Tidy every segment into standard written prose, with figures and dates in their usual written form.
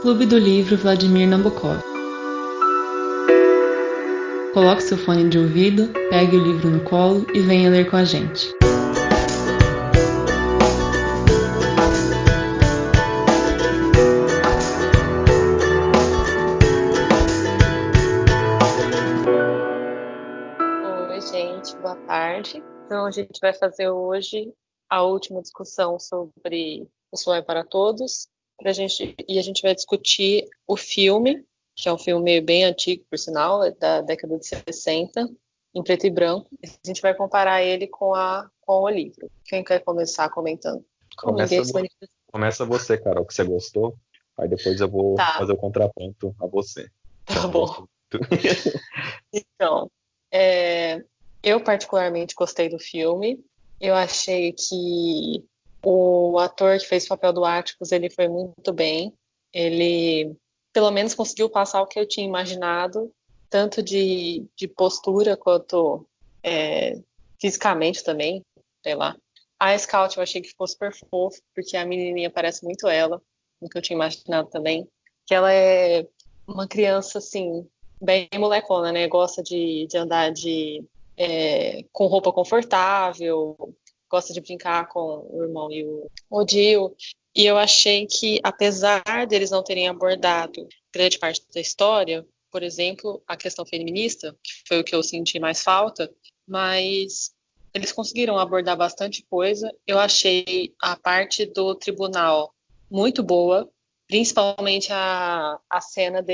Clube do Livro Vladimir Nabokov. Coloque seu fone de ouvido, pegue o livro no colo e venha ler com a gente. Oi, gente, boa tarde. Então, a gente vai fazer hoje a última discussão sobre O Sol é para Todos. E a gente vai discutir o filme, que é um filme bem antigo, por sinal, é da década de 60, em preto e branco. A gente vai comparar ele com o livro. Quem quer começar comentando? Como Começa, ninguém se manifestou. começa você, Carol, que você gostou. Aí depois eu vou Tá, fazer o contraponto a você. Que eu tá não bom. gosto muito. Então, é, eu particularmente gostei do filme. Eu achei que o ator que fez o papel do Atticus, ele foi muito bem. Ele, pelo menos, conseguiu passar o que eu tinha imaginado, tanto de postura quanto fisicamente também, sei lá. A Scout eu achei que ficou super fofo, porque a menininha parece muito ela, o que eu tinha imaginado também. Que ela é uma criança, assim, bem molecona, né? Gosta de andar com roupa confortável, gosta de brincar com o irmão e o Odil. E eu achei que, apesar deles não terem abordado grande parte da história, por exemplo, a questão feminista, que foi o que eu senti mais falta, mas eles conseguiram abordar bastante coisa. Eu achei a parte do tribunal muito boa, principalmente a cena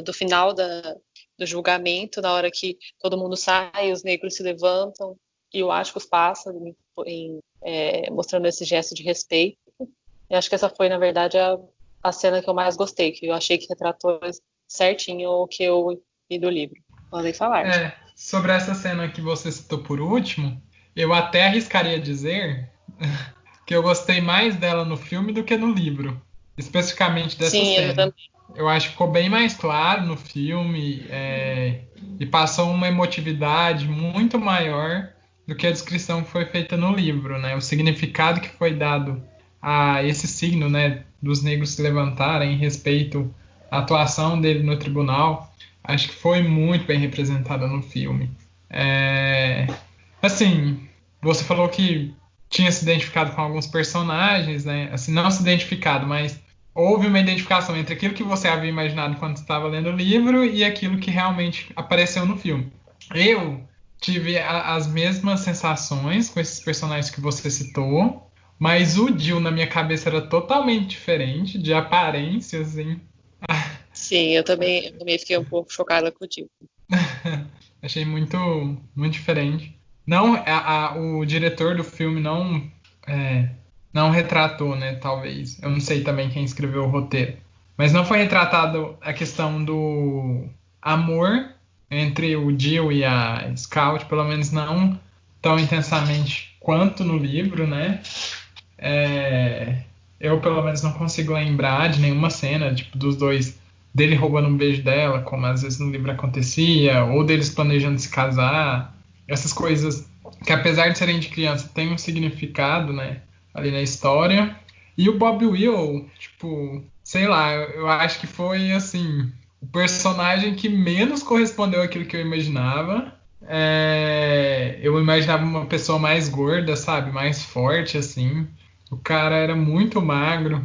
do final do julgamento, na hora que todo mundo sai, os negros se levantam e o Atticus passa mostrando esse gesto de respeito. Eu acho que essa foi, na verdade, a cena que eu mais gostei, que eu achei que retratou certinho o que eu li do livro. Podem falar. Sobre essa cena que você citou por último, eu até arriscaria dizer que eu gostei mais dela no filme do que no livro, especificamente dessa Sim, eu cena. também. Eu acho que ficou bem mais claro no filme, e passou uma emotividade muito maior do que a descrição que foi feita no livro, né? O significado que foi dado a esse signo, né, dos negros se levantarem em respeito à atuação dele no tribunal, acho que foi muito bem representada no filme. Assim, você falou que tinha se identificado com alguns personagens, né? Assim, não se identificado, mas houve uma identificação entre aquilo que você havia imaginado quando estava lendo o livro e aquilo que realmente apareceu no filme. Eu tive as mesmas sensações com esses personagens que você citou, mas o Jill na minha cabeça era totalmente diferente, de aparência, assim. Sim, eu também fiquei um pouco chocada com o Dio. Achei muito, muito diferente. Não, o diretor do filme é, não retratou, né? Talvez. Eu não sei também quem escreveu o roteiro. Mas não foi retratado a questão do amor entre o Jill e a Scout, pelo menos não tão intensamente quanto no livro, né? É, eu, pelo menos, não consigo lembrar de nenhuma cena, tipo, dos dois, dele roubando um beijo dela, como às vezes no livro acontecia, ou deles planejando se casar. Essas coisas que, apesar de serem de criança, têm um significado, né, ali na história. E o Bob Will, tipo, sei lá, eu acho que foi, assim, o personagem que menos correspondeu àquilo que eu imaginava. Eu imaginava uma pessoa mais gorda, sabe? Mais forte, assim. O cara era muito magro,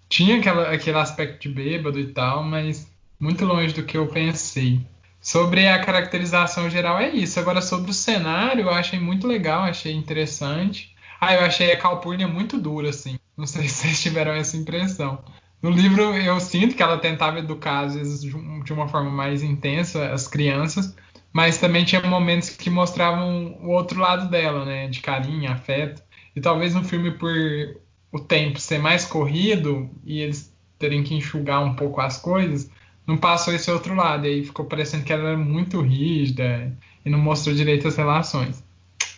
tinha aquele aspecto de bêbado e tal, mas muito longe do que eu pensei. Sobre a caracterização geral é isso. Agora, sobre o cenário, eu achei muito legal, achei interessante. Ah, eu achei a Calpurnia muito dura, assim. Não sei se vocês tiveram essa impressão. No livro, eu sinto que ela tentava educar, às vezes, de uma forma mais intensa as crianças, mas também tinha momentos que mostravam o outro lado dela, né? De carinho, afeto. E talvez no filme, por o tempo ser mais corrido e eles terem que enxugar um pouco as coisas, não passou esse outro lado. E aí ficou parecendo que ela era muito rígida e não mostrou direito as relações.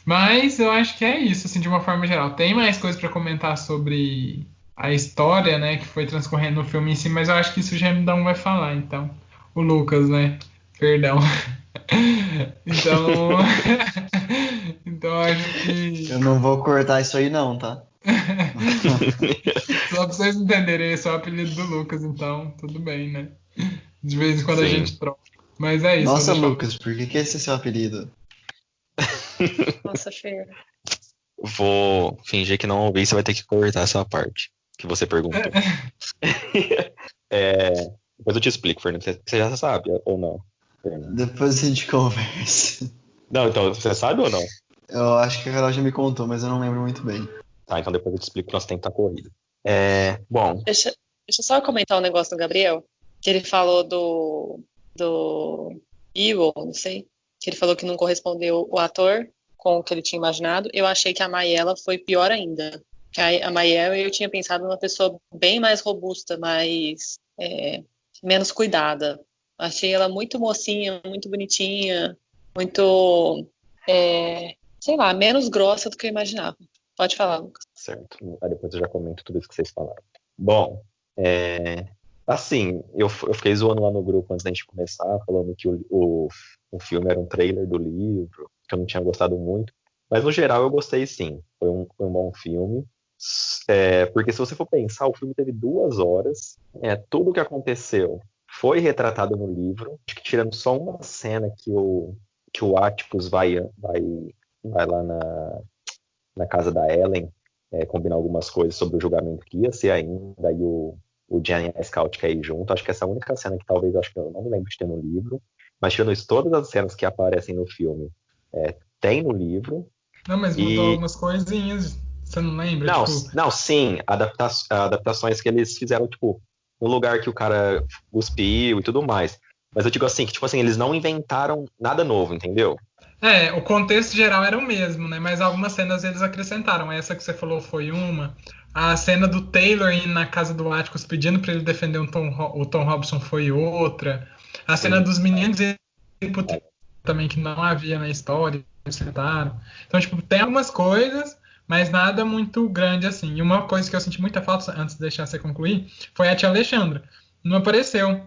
Mas eu acho que é isso, assim, de uma forma geral. Tem mais coisas para comentar sobre a história, né, que foi transcorrendo no filme em si, mas eu acho que isso o Gemidão vai falar, então. O Lucas, né? Perdão. Então, então eu acho Eu que não vou cortar isso aí não, tá? Só pra vocês entenderem, esse é o apelido do Lucas, então tudo bem, né? De vez em quando a Sim. gente troca. Mas é isso. Nossa, vou deixar- Lucas, por que esse é seu apelido? Nossa, Fer. Vou fingir que não ouvi, você vai ter que cortar essa parte que você perguntou. Depois eu te explico, Fernando. Você já sabe ou não, Fernando? Depois a gente conversa. Não, então, você sabe ou não? Eu acho que a Carol já me contou, mas eu não lembro muito bem. Tá, então depois eu te explico que nosso tempo tá corrido. Bom, Deixa eu só comentar um negócio do Gabriel, que ele falou do Evil, não sei, que ele falou que não correspondeu o ator com o que ele tinha imaginado. Eu achei que a Mayela foi pior ainda. Que a Mayela eu tinha pensado numa pessoa bem mais robusta, mais menos cuidada. Achei ela muito mocinha, muito bonitinha, muito, sei lá, menos grossa do que eu imaginava. Pode falar, Lucas. certo. Aí depois eu já comento tudo isso que vocês falaram. Bom, assim, eu fiquei zoando lá no grupo antes da gente começar, falando que o filme era um trailer do livro, que eu não tinha gostado muito. Mas no geral eu gostei sim. Foi um bom filme. Porque se você for pensar, o filme teve 2 horas. Tudo o que aconteceu foi retratado no livro. Acho que tirando só uma cena que o Atticus vai lá na casa da Ellen, combinar algumas coisas sobre o julgamento que ia ser ainda, e o Jan e a Scout querem ir junto. Acho que essa é a única cena que talvez, acho que eu não me lembro de ter no livro. Mas tirando isso, todas as cenas que aparecem no filme tem no livro. Não, mas mudou algumas coisinhas. Você não lembra? Não, Tipo, não, sim, adaptações que eles fizeram, tipo, no lugar que o cara cuspiu e tudo mais. Mas eu digo assim, que tipo assim, eles não inventaram nada novo, entendeu? o contexto geral era o mesmo, né? Mas algumas cenas eles acrescentaram. Essa que você falou foi uma. A cena do Taylor indo na casa do Atticus pedindo pra ele defender o Tom Robson foi outra. A cena dos meninos indo pro também que não havia na história, acrescentaram. Então, tipo, tem algumas coisas, mas nada muito grande assim. E uma coisa que eu senti muita falta, antes de deixar você concluir, foi a tia Alexandra. Não apareceu.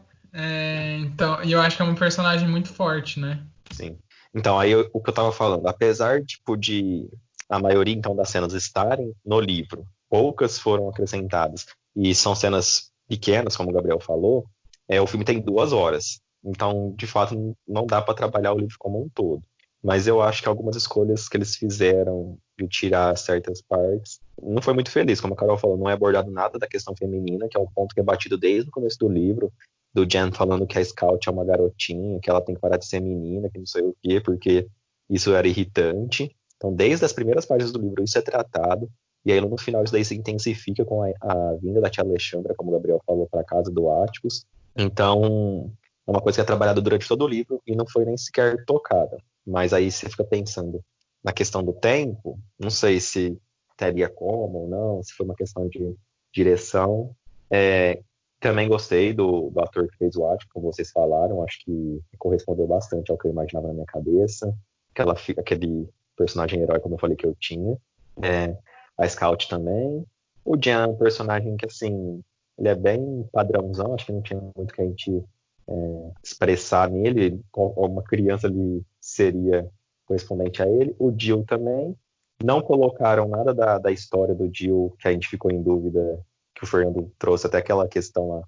Então, e eu acho que é um personagem muito forte, né? Sim. Então, aí o que eu tava falando, apesar, tipo, de a maioria, então, das cenas estarem no livro, poucas foram acrescentadas, e são cenas pequenas, como o Gabriel falou, o filme tem 2 horas. Então, de fato, não dá para trabalhar o livro como um todo. Mas eu acho que algumas escolhas que eles fizeram de tirar certas partes não foi muito feliz. Como a Carol falou, não é abordado nada da questão feminina, que é um ponto que é batido desde o começo do livro, do Jan falando que a Scout é uma garotinha, que ela tem que parar de ser menina, que não sei o quê, porque isso era irritante. Então, desde as primeiras páginas do livro, isso é tratado. E aí, no final, isso daí se intensifica com a vinda da tia Alexandra, como o Gabriel falou, para a casa do Atticus. Então, é uma coisa que é trabalhada durante todo o livro e não foi nem sequer tocada. Mas aí você fica pensando na questão do tempo, não sei se teria como ou não, se foi uma questão de direção. Também gostei do ator que fez o Atticus, como vocês falaram, acho que correspondeu bastante ao que eu imaginava na minha cabeça. Aquele personagem herói, como eu falei, que eu tinha. A Scout também. O Jan é um personagem que, assim, ele é bem padrãozão, acho que não tinha muito que a gente expressar nele, uma criança ali seria correspondente a ele. O Jill também. Não colocaram nada da história do Jill, que a gente ficou em dúvida, que o Fernando trouxe, até aquela questão lá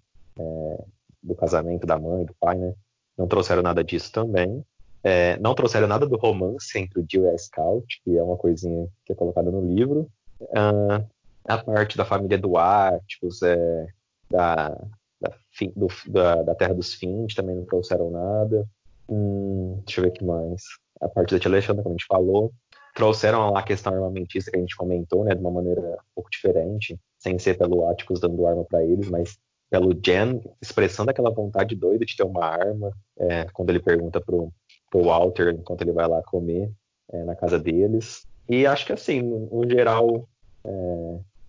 do casamento da mãe, do pai, né? Não trouxeram nada disso também. Não trouxeram nada do romance entre o Jill e a Scout, que é uma coisinha que é colocada no livro. A parte da família do Atticus, da Terra dos Fins, também não trouxeram nada. Deixa eu ver o que mais. A parte da tia Alexandra, como a gente falou. Trouxeram lá a questão armamentista que a gente comentou, né, de uma maneira um pouco diferente, sem ser pelo Atticus dando arma para eles, mas pelo Jan expressando aquela vontade doida de ter uma arma, quando ele pergunta pro Walter, enquanto ele vai lá comer na casa deles. E acho que, assim, no geral,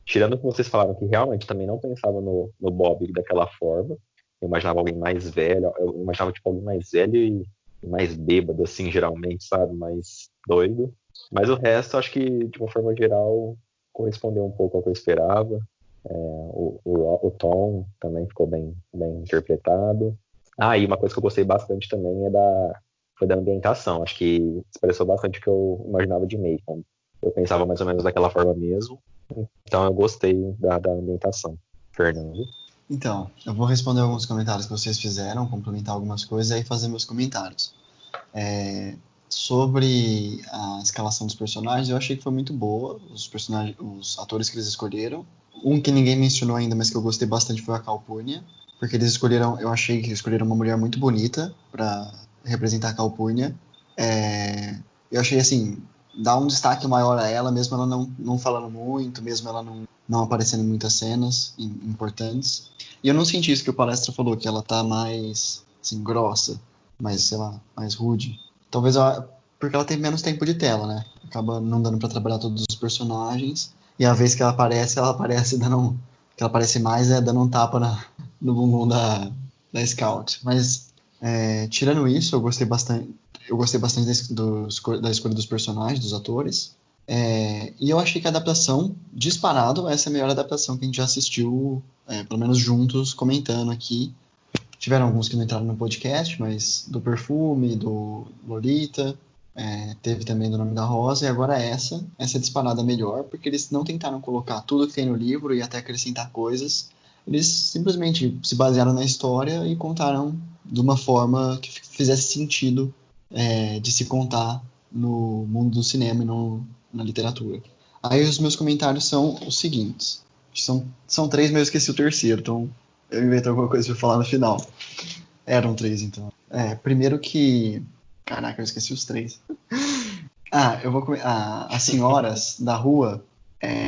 tirando o que vocês falaram, que realmente também não pensava no Bob daquela forma, eu imaginava alguém mais velho, eu imaginava tipo alguém mais velho e mais bêbado, assim, geralmente, sabe, mais doido. Mas o resto, acho que, de uma forma geral, correspondeu um pouco ao que eu esperava. O Tom também ficou bem interpretado. E uma coisa que eu gostei bastante também foi da ambientação. Acho que expressou bastante o que eu imaginava de Macon. Eu pensava mais ou menos daquela forma mesmo. Então eu gostei da ambientação. Fernando? Então, eu vou responder alguns comentários que vocês fizeram, complementar algumas coisas e aí fazer meus comentários. Sobre a escalação dos personagens, eu achei que foi muito boa, os atores que eles escolheram. Um que ninguém mencionou ainda, mas que eu gostei bastante foi a Cal Purnia, porque eu achei que escolheram uma mulher muito bonita para representar a Cal Purnia. Eu achei assim, dá um destaque maior a ela, mesmo ela não falando muito, mesmo ela não aparecendo em muitas cenas importantes. E eu não senti isso que o Palestra falou, que ela tá mais, assim, grossa, mais, sei lá, mais rude. Talvez porque ela tem menos tempo de tela, né? Acaba não dando pra trabalhar todos os personagens. E a vez que ela aparece dando que ela aparece mais é dando um tapa no bumbum da Scout. Mas, tirando isso, eu gostei bastante da escolha dos personagens, dos atores. E eu achei que a adaptação, disparado, essa é a melhor adaptação que a gente já assistiu, pelo menos juntos, comentando aqui. Tiveram alguns que não entraram no podcast, mas do Perfume, do Lolita, teve também do Nome da Rosa, e agora essa é disparada melhor, porque eles não tentaram colocar tudo que tem no livro e até acrescentar coisas. Eles simplesmente se basearam na história e contaram de uma forma que fizesse sentido de se contar no mundo do cinema e não na literatura. Aí os meus comentários são os seguintes. São três, mas eu esqueci o terceiro, então eu inventei alguma coisa pra falar no final. Eram três, então. Primeiro que... Caraca, eu esqueci os três. As senhoras da rua,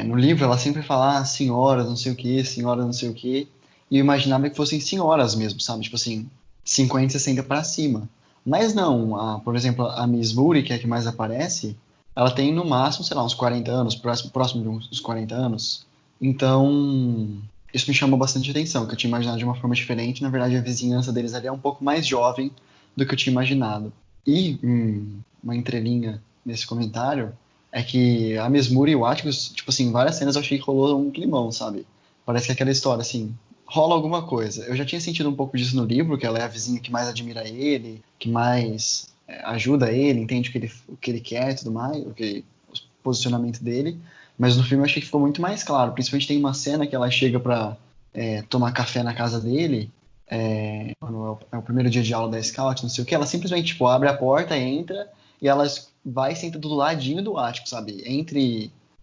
no livro ela sempre fala senhoras não sei o que, senhoras não sei o que, e eu imaginava que fossem senhoras mesmo, sabe? Tipo assim, 50, 60 pra cima. Mas não, por exemplo, a Miss Moody, que é a que mais aparece, ela tem no máximo, sei lá, uns 40 anos, próximo de uns 40 anos. Então, isso me chamou bastante atenção, que eu tinha imaginado de uma forma diferente. Na verdade, a vizinhança deles ali é um pouco mais jovem do que eu tinha imaginado. E uma entrelinha nesse comentário é que a Miss Moody e o Atticus, tipo assim, em várias cenas eu achei que rolou um climão, sabe? Parece que é aquela história, assim, rola alguma coisa. Eu já tinha sentido um pouco disso no livro, que ela é a vizinha que mais admira ele, que mais ajuda ele, entende o que ele quer e tudo mais, o posicionamento dele. Mas no filme eu achei que ficou muito mais claro. Principalmente tem uma cena que ela chega pra tomar café na casa dele, quando é o primeiro dia de aula da Scout, não sei o que. Ela simplesmente tipo, abre a porta, entra, e ela vai e senta do ladinho do Ático, sabe?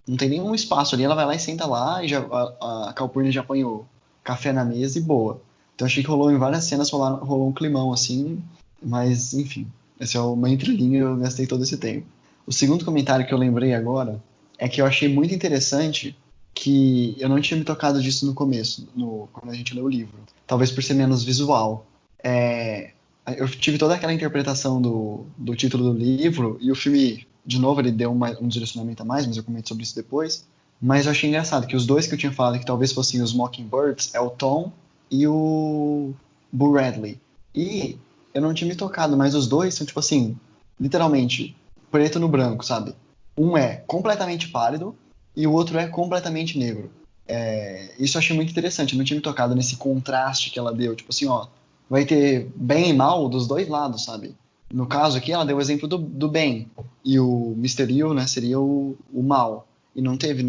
Não tem nenhum espaço ali, ela vai lá e senta lá, e a Calpurnia já põe o café na mesa e boa. Então achei que rolou em várias cenas, rolou um climão assim, mas enfim, essa é uma entrelinha e eu gastei todo esse tempo. O segundo comentário que eu lembrei agora é que eu achei muito interessante que eu não tinha me tocado disso no começo, quando a gente leu o livro. Talvez por ser menos visual. Eu tive toda aquela interpretação do título do livro, e o filme, de novo, ele deu um direcionamento a mais, mas eu comento sobre isso depois. Mas eu achei engraçado que os dois que eu tinha falado que talvez fossem os Mockingbirds é o Tom e o Boo Radley. E eu não tinha me tocado, mas os dois são, tipo assim, literalmente, preto no branco, sabe? Um é completamente pálido e o outro é completamente negro. Isso eu achei muito interessante, eu não tinha me tocado nesse contraste que ela deu. Tipo assim, ó, vai ter bem e mal dos dois lados, sabe? No caso aqui, ela deu o exemplo do bem, e o Mysterio, né, seria o mal. E não teve,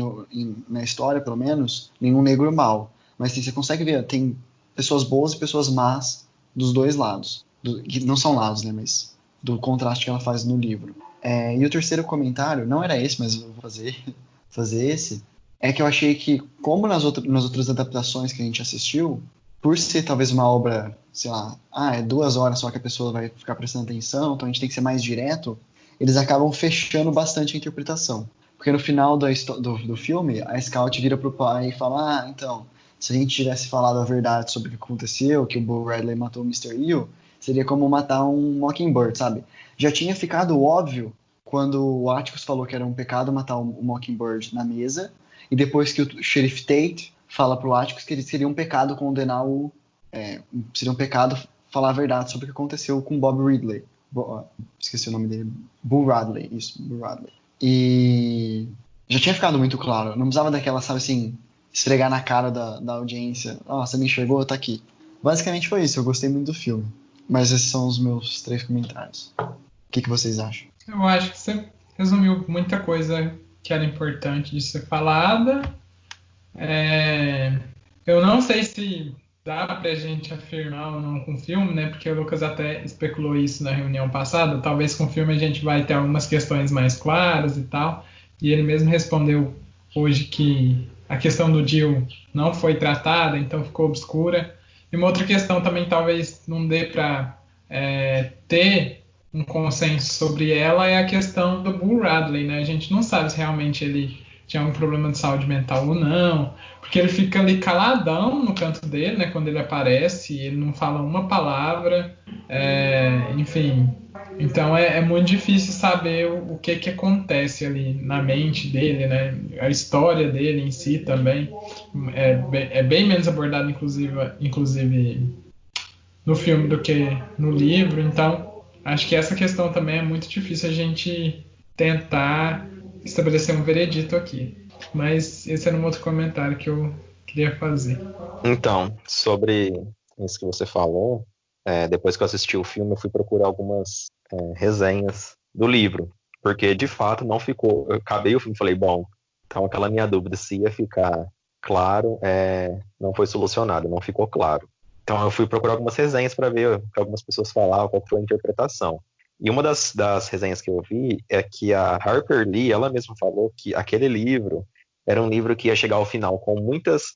na história, pelo menos, nenhum negro mal. Mas assim, você consegue ver, tem pessoas boas e pessoas más dos dois lados. Que não são lados, né, mas do contraste que ela faz no livro. E o terceiro comentário, não era esse, mas eu vou fazer esse, é que eu achei que, como nas outras adaptações que a gente assistiu, por ser talvez uma obra, sei lá, é 2 horas só que a pessoa vai ficar prestando atenção, então a gente tem que ser mais direto, eles acabam fechando bastante a interpretação. Porque no final do filme, a Scout vira pro pai e fala, então, se a gente tivesse falado a verdade sobre o que aconteceu, que o Boo Radley matou o Mr. Hill, seria como matar um Mockingbird, sabe? Já tinha ficado óbvio quando o Atticus falou que era um pecado matar o Mockingbird na mesa, e depois que o Sheriff Tate fala pro Atticus que seria um pecado condenar seria um pecado falar a verdade sobre o que aconteceu com Bob Ridley. Esqueci o nome dele. Boo Radley, isso, Boo Radley. E já tinha ficado muito claro. Não precisava daquela, sabe assim, esfregar na cara da audiência. Você me enxergou? Tá aqui. Basicamente foi isso. Eu gostei muito do filme. Mas esses são os meus 3 comentários. O que vocês acham? Eu acho que você resumiu muita coisa que era importante de ser falada. Eu não sei se dá pra gente afirmar ou não com o filme, né? Porque o Lucas até especulou isso na reunião passada. Talvez com o filme a gente vai ter algumas questões mais claras e tal. E ele mesmo respondeu hoje que a questão do Jill não foi tratada, então ficou obscura. E uma outra questão também talvez não dê para ter um consenso sobre ela é a questão do Bull Radley, né? A gente não sabe se realmente ele tinha um problema de saúde mental ou não, porque ele fica ali caladão no canto dele, né? Quando ele aparece, ele não fala uma palavra, enfim. Então é muito difícil saber o que acontece ali na mente dele, né? A história dele em si também é bem menos abordada, inclusive no filme do que no livro. Então acho que essa questão também é muito difícil a gente tentar estabelecer um veredito aqui. Mas esse era um outro comentário que eu queria fazer. Então, sobre isso que você falou, depois que eu assisti o filme, eu fui procurar algumas resenhas do livro, porque de fato não ficou. Eu acabei o filme e falei, bom, então aquela minha dúvida se ia ficar claro, não foi solucionada, não ficou claro. Então eu fui procurar algumas resenhas para ver o que algumas pessoas falavam, qual foi a interpretação. E uma das resenhas que eu vi é que a Harper Lee, ela mesma falou que aquele livro era um livro que ia chegar ao final com muitas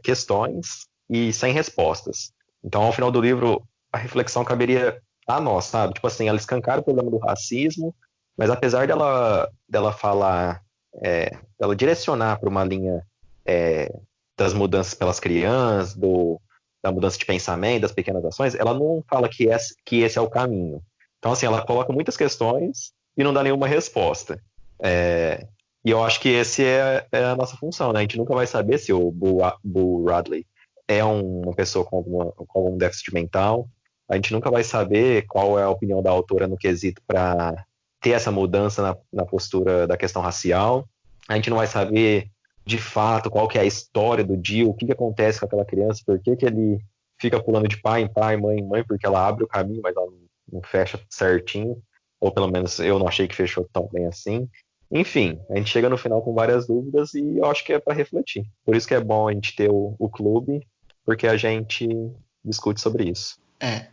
questões e sem respostas. Então, ao final do livro, a reflexão caberia a nós, sabe? Tipo assim, ela escancara o problema do racismo, mas apesar dela falar, dela direcionar para uma linha das mudanças pelas crianças, da mudança de pensamento, das pequenas ações, ela não fala que esse é o caminho. Então, assim, ela coloca muitas questões e não dá nenhuma resposta. E eu acho que esse é a nossa função, né? A gente nunca vai saber se o Bull Radley é uma pessoa com algum déficit mental. A gente nunca vai saber qual é a opinião da autora no quesito para ter essa mudança na postura da questão racial. A gente não vai saber, de fato, qual que é a história do Jill, o que acontece com aquela criança, por que ele fica pulando de pai em pai, mãe em mãe, porque ela abre o caminho, mas ela não fecha certinho, ou pelo menos eu não achei que fechou tão bem assim. Enfim, a gente chega no final com várias dúvidas e eu acho que é para refletir. Por isso que é bom a gente ter o clube, porque a gente discute sobre isso.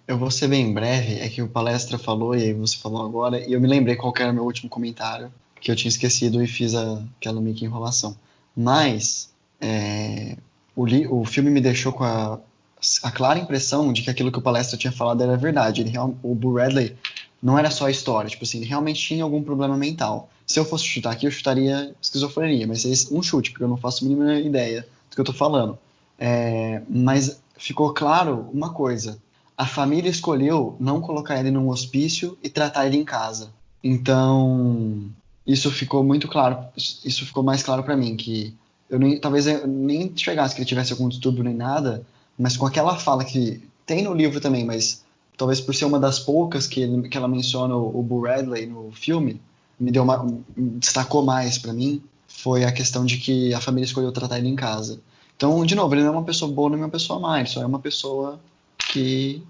Eu vou ser bem breve, é que o Palestra falou e aí você falou agora, e eu me lembrei qual que era o meu último comentário, que eu tinha esquecido e fiz aquela meio que enrolação. Mas o filme me deixou com a clara impressão de que aquilo que o Palestra tinha falado era verdade. O Bull Radley não era só a história, tipo assim, ele realmente tinha algum problema mental. Se eu fosse chutar aqui, eu chutaria esquizofrenia, mas é um chute, porque eu não faço a mínima ideia do que eu tô falando. Mas ficou claro uma coisa: a família escolheu não colocar ele num hospício e tratar ele em casa. Então, isso ficou muito claro, isso ficou mais claro para mim, que talvez eu nem chegasse que ele tivesse algum distúrbio nem nada, mas com aquela fala que tem no livro também, mas talvez por ser uma das poucas que ela menciona o Bull Radley no filme, destacou mais para mim, foi a questão de que a família escolheu tratar ele em casa. Então, de novo, ele não é uma pessoa boa nem uma pessoa má, ele só é uma pessoa que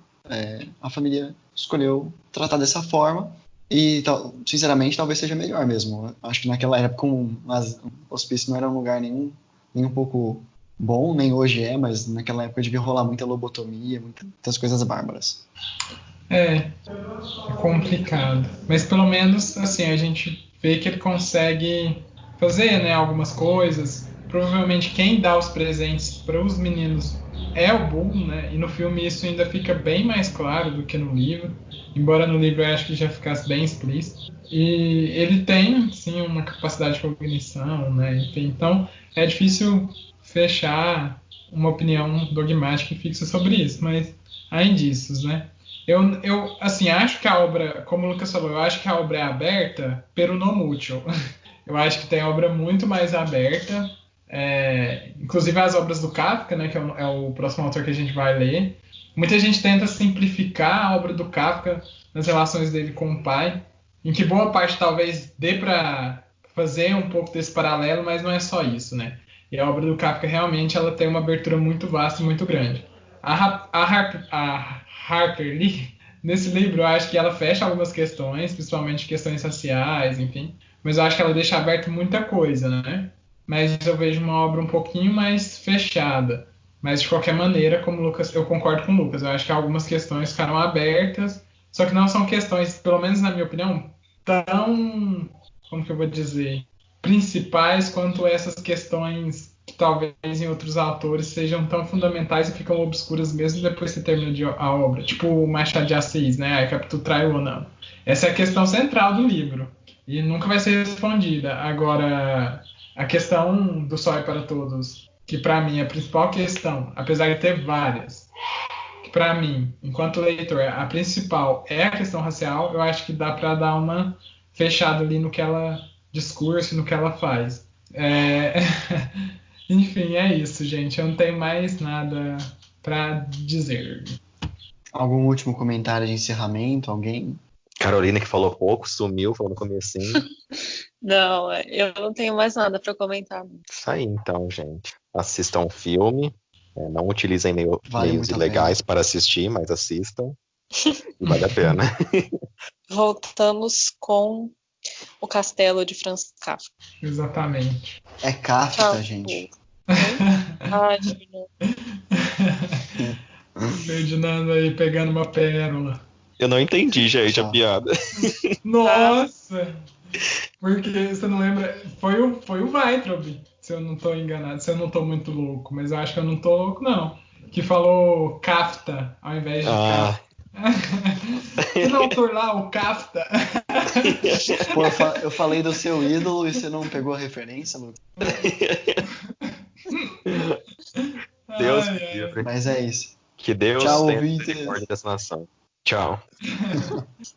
a família escolheu tratar dessa forma e, sinceramente, talvez seja melhor mesmo. Acho que naquela época o hospício não era um lugar nem um pouco bom, nem hoje mas naquela época devia rolar muita lobotomia, muitas coisas bárbaras. É complicado, mas pelo menos assim a gente vê que ele consegue fazer, né, algumas coisas. Provavelmente quem dá os presentes para os meninos é o Bull, né? E no filme isso ainda fica bem mais claro do que no livro, embora no livro eu acho que já ficasse bem explícito. E ele tem, sim, uma capacidade de cognição, né? Enfim, então é difícil fechar uma opinião dogmática e fixa sobre isso, mas há indícios, né? Eu assim, acho que a obra, como o Lucas falou, eu acho que a obra é aberta pero no mucho. Eu acho que tem obra muito mais aberta, inclusive as obras do Kafka, né, que é o próximo autor que a gente vai ler. Muita gente tenta simplificar a obra do Kafka nas relações dele com o pai, em que boa parte talvez dê para fazer um pouco desse paralelo, mas não é só isso, né? E a obra do Kafka realmente ela tem uma abertura muito vasta e muito grande. A Harper Lee, nesse livro, eu acho que ela fecha algumas questões, principalmente questões raciais, enfim. mas eu acho que ela deixa aberto muita coisa, né? Mas eu vejo uma obra um pouquinho mais fechada. Mas, de qualquer maneira, como o Lucas, eu concordo com o Lucas. Eu acho que algumas questões ficaram abertas, só que não são questões, pelo menos na minha opinião, tão, como que eu vou dizer, principais quanto essas questões que talvez em outros autores sejam tão fundamentais e ficam obscuras mesmo depois que você termina a obra. Tipo o Machado de Assis, né? A Capitu traiu ou não. Essa é a questão central do livro e nunca vai ser respondida. Agora, a questão do Sol é para Todos, que para mim é a principal questão, apesar de ter várias, que para mim, enquanto leitor, a principal é a questão racial, eu acho que dá para dar uma fechada ali no que ela discurso, no que ela faz. Enfim, é isso, gente. Eu não tenho mais nada para dizer. Algum último comentário de encerramento? Alguém? Carolina, que falou pouco, sumiu, falou no comecinho. Não, eu não tenho mais nada para comentar. Isso aí, então, gente. Assistam o filme. Não utilizem Vale meios muito a ilegais para assistir, mas assistam. E vale a pena. Voltamos com O Castelo de Franz Kafka. Exatamente. É Kafka, Tchau. gente. Ai, Juliana. Ferdinando aí pegando uma pérola. Eu não entendi, gente, a Tchau. piada. Nossa! Porque você não lembra. Foi o Weintraub, se eu não tô enganado, se eu não tô muito louco, mas eu acho que eu não tô louco, não. Que falou Kafta ao invés de Kafta. E no autor lá, o Kafta. Pô, eu falei do seu ídolo e você não pegou a referência, Lucas? Deus Ai, me ai. livre. Mas é isso. Que Deus Tchau, tenha ouvintes. misericórdia dessa nação. Tchau.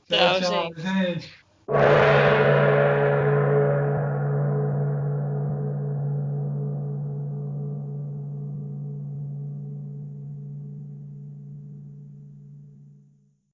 Tchau, Tchau, gente.